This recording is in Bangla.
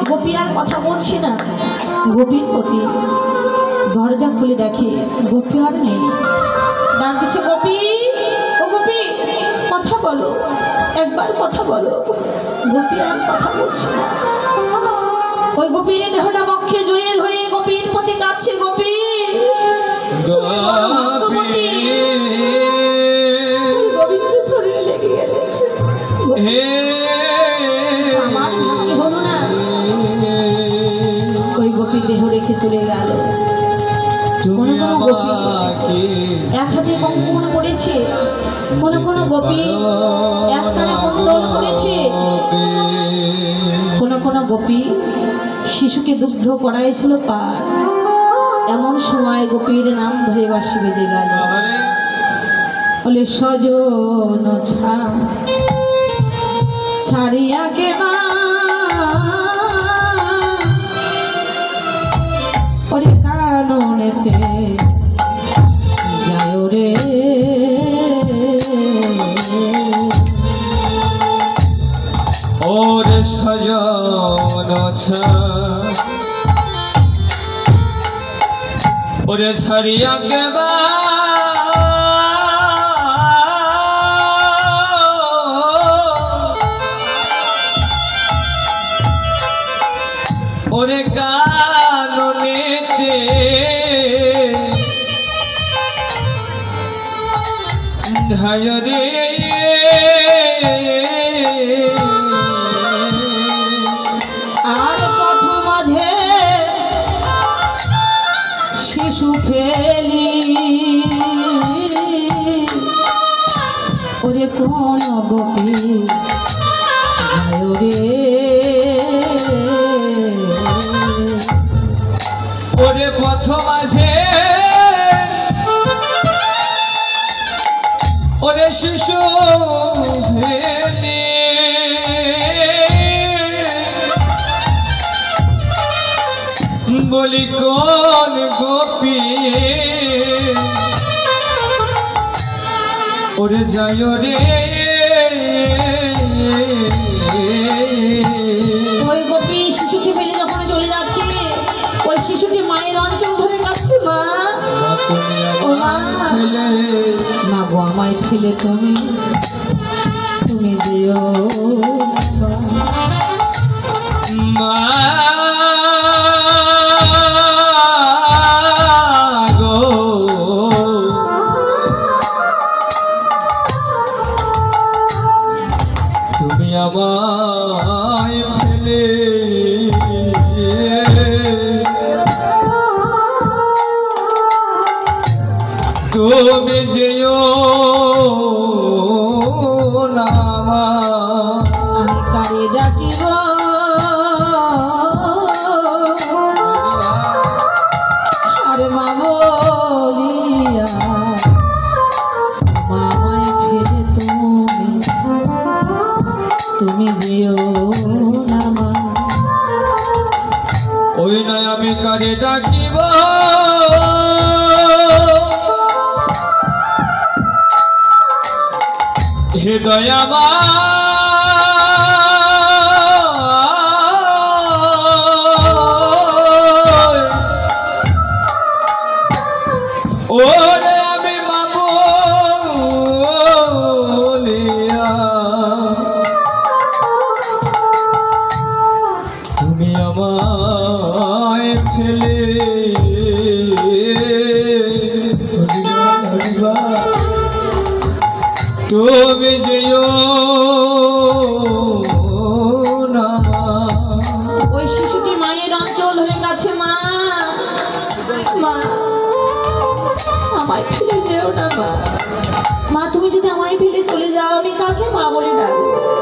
গোপী আর কথা বলছি না। গোপীর প্রতি দরজা খুলে দেখে গোপী আর নেই। ডাক দিচ্ছে, গোপী ও গোপী, কথা বলো, একবার কথা বলো। গোপী আর কথা বলছে না। ওই গোপীর দেহটা বক্ষে জড়িয়ে ধরে গোপীর প্রতি কাঁদছে, গোপী গোবিন্দ শরীরে লেগে গেলে আমার ভাগ্যে হলো না। ওই গোপী দেহ রেখে চলে গেল। কোন কোন গোপী এক হাতে কঙ্কণ পড়েছে, কোন কোন গোপী এক কানে কুণ্ডল পড়েছে, কোন কোন গোপী শিশুকে দুগ্ধ করাইছিল পার। এমন সময় গোপীর নাম ধরে বাঁশি বেজে গেল। বলে সজন ছাড়িয়া কে মা ওরে কাননেতে যায় রে। ওরে সজন ওরে ছাড়িয়া কে মা ওরে কাননেতে ধায় রে। আর পথ মাঝে শিশু ফেলি ওরে কোন গোপী যায় রে। ওরে পথ মাঝে ওরে শিশু ফেলে বলি কোন গোপী ওরে যায় রে। ওই গোপী শিশুকে ফেলে যখন চলে যাচ্ছে, ওই শিশুটি মায়ের অঞ্চল ধরে কাছে, মা ও মা, মা গো আমায় ফেলে তুমি যেও মা গো। তুমি আমায় ফেলে তুমি যেও না মা। আমি কারে ডাকিব আরে মা বলিয়া, মামায় ফেলে তুমি যেও না মা। ওই নয় আমি কারে ডাকিব হৃদয় ওরে আমি মা বলিয়া তুমি আমায় ফেলে তুমি যেও না মা। ওই শিশুটি মায়ের অঞ্চল ধরে গেছে, মা মা আমায় ফেলে যেও না মা। মা তুমি যদি আমায় ফেলে চলে যাও, আমি কাকে মা বলে ডাকবো?